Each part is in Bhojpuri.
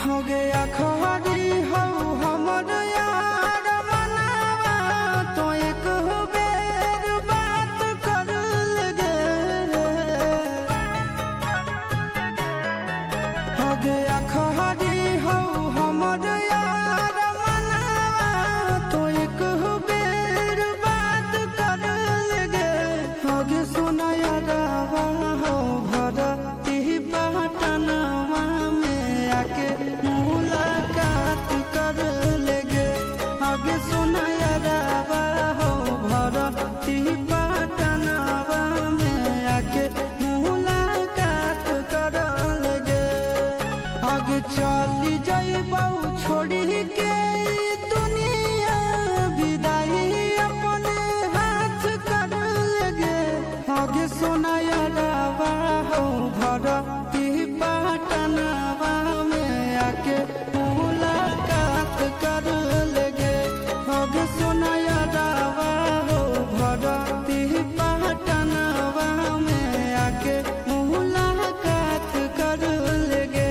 हो गया खरी हो हमर यार मनावा तो एक बेर बात कर लगे हो गया खरी हो हमर यार मनावा तो एक बेर बात कर लगे हो गे सोना यारावा हो भरती पटनवा में आके मुलाकात कर लेगे आगे सोना यारावा हो भरती पटनवा में आके मुलाकात कर लेगे आगे चली जाइबौ छोड़ी के दुनिया विदाई अपने हाथ कर लेगे आगे सोना यारावा हो भरती पटनवा में आके मुलाकात कर लेगे आगे सोना यारावा हो भरती पटनवा में आके मुलाकात कर लेगे।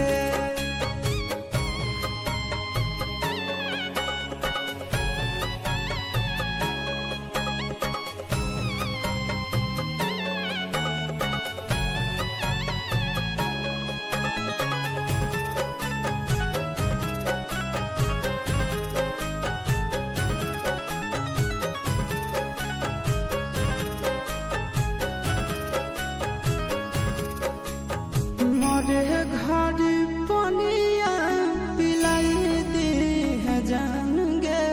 मोरे घर पनिया पिलाई दी है जान गे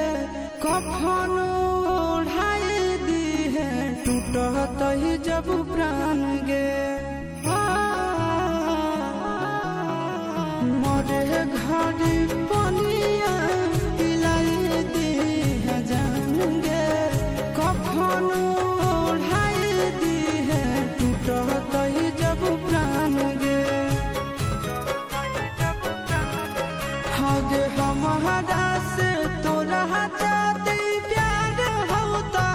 कफन ओढ़ाई दी है टूटत ही जब प्राण गे मोरे घर पनिया पिलाई दी है जान गे कफन ओढ़ाई दी है टूटत ही जब प्राण गे गे हमारा से तोरा जाती प्यार होता